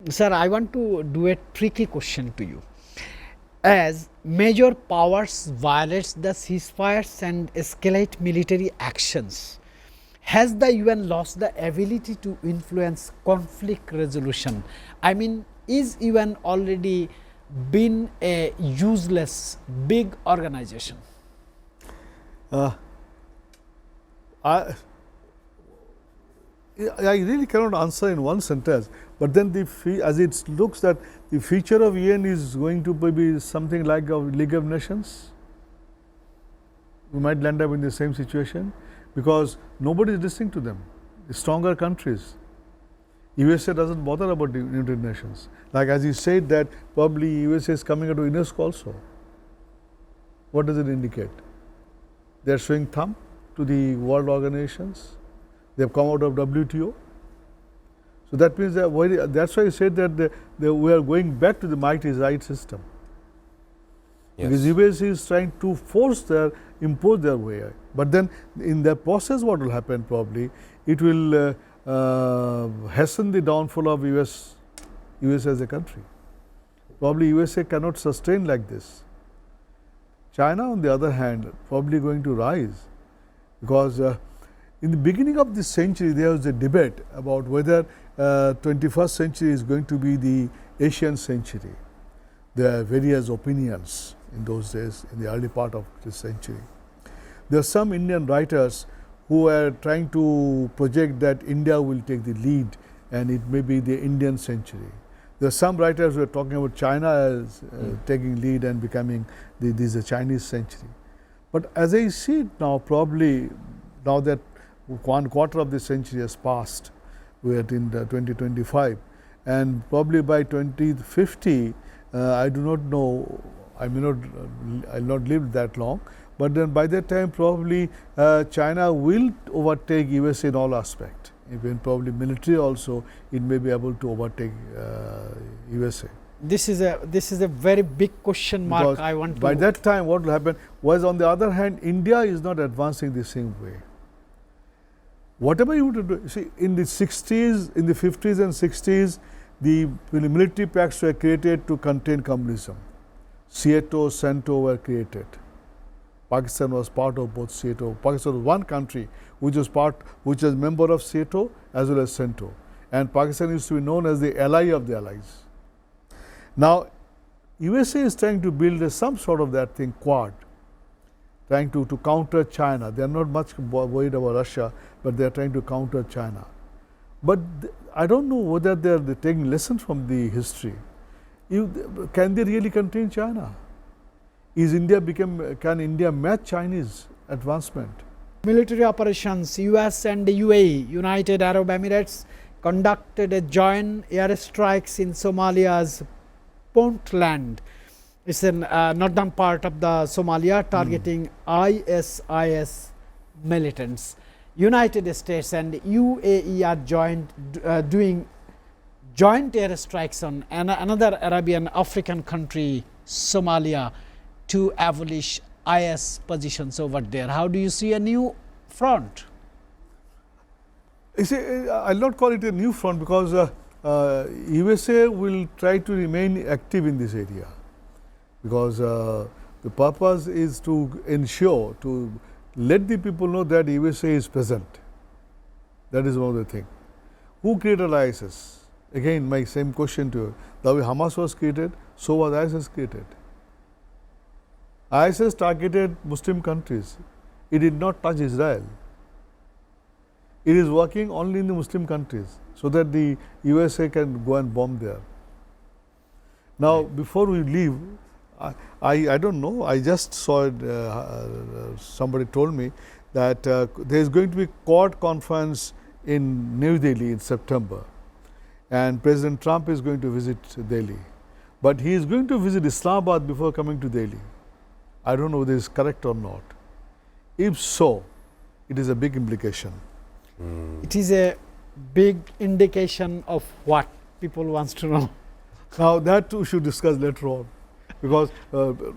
Sir, I want to do a tricky question to you. As major powers violates the ceasefires and escalate military actions, has the UN lost the ability to influence conflict resolution? I mean, is UN already been a useless big organization? Uh, I, I really cannot answer in one sentence, but then as it looks that the future of UN is going to be something like a League of Nations. We might land up in the same situation because nobody is listening to them. The stronger countries. USA doesn't bother about the United Nations. Like as you said that probably USA is coming out of UNESCO also. What does it indicate? They are showing thumb to the world organizations. They have come out of WTO. So that means that's why I said that we are going back to the might is right system. Yes. Because USA is trying to impose their way. But then in that process what will happen probably, it will hasten the downfall of US as a country. Probably USA cannot sustain like this. China on the other hand probably going to rise because in the beginning of this century there was a debate about whether 21st century is going to be the Asian century. There are various opinions in those days in the early part of this century. There are some Indian writers who are trying to project that India will take the lead and it may be the Indian century. There are some writers who are talking about China as taking lead and becoming this is a Chinese century. But as I see it now, probably now that 1/4 of the century has passed, we are in 2025, and probably by 2050, I do not know, I will not live that long, but then by that time probably China will overtake USA in all aspects. Even probably military also, it may be able to overtake USA. This is a very big question mark. Because I want to. By that time, what will happen was, on the other hand, India is not advancing the same way. Whatever you would do, see, in the 60s, in the 50s and 60s, the military pacts were created to contain communism. SEATO, CENTO were created. Pakistan was part of both SEATO. Pakistan was one country which was member of SEATO as well as CENTO. And Pakistan used to be known as the ally of the allies. Now, USA is trying to build some sort of that thing, Quad, trying to counter China. They are not much worried about Russia, but they are trying to counter China. But I don't know whether they are taking lessons from the history. Can they really contain China? Can India match Chinese advancement? Military operations, US and the UAE, United Arab Emirates, conducted a joint airstrikes in Somalia's Puntland. It's a northern part of the Somalia, targeting ISIS militants. United States and UAE are doing joint airstrikes on another Arabian African country, Somalia, to abolish IS positions over there. How do you see a new front? You see, I will not call it a new front because USA will try to remain active in this area, because the purpose is to ensure, to let the people know that USA is present. That is one of the things. Who created ISIS? Again, my same question to you. The way Hamas was created, so was ISIS created. ISIS targeted Muslim countries. It did not touch Israel. It is working only in the Muslim countries so that the USA can go and bomb there. Now, before we leave, I don't know, I just saw it, somebody told me that there is going to be Quad conference in New Delhi in September, and President Trump is going to visit Delhi. But he is going to visit Islamabad before coming to Delhi. I don't know whether this is correct or not. If so, it is a big implication. It is a big indication of what people wants to know. Now that too should discuss later on, because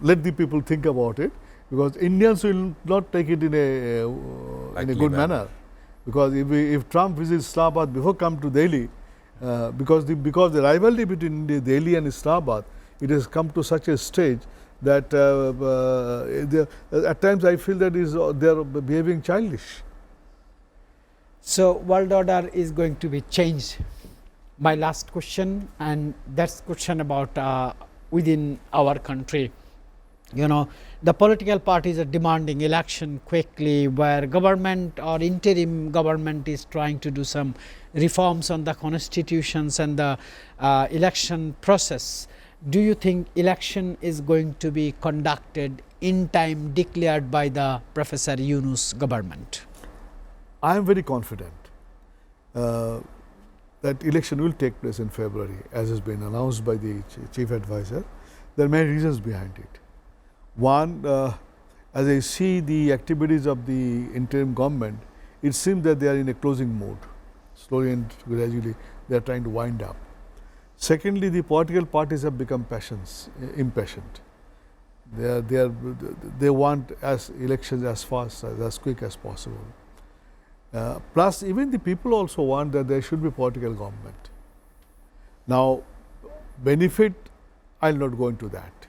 let the people think about it, because Indians will not take it in a good manner. Because if Trump visits Islamabad before come to Delhi, because the rivalry between Delhi and Islamabad, it has come to such a stage that at times I feel that they are behaving childish. So, world order is going to be changed. My last question, and that's question about within our country. You know, the political parties are demanding election quickly, where government or interim government is trying to do some reforms on the constitutions and the election process. Do you think election is going to be conducted in time declared by the Professor Yunus government? I am very confident that election will take place in February, as has been announced by the chief advisor. There are many reasons behind it. One, as I see the activities of the interim government, it seems that they are in a closing mode. Slowly and gradually, they are trying to wind up. Secondly, the political parties have become impatient. They want elections as fast, as quick as possible. Plus, even the people also want that there should be political government. Now, benefit, I will not go into that.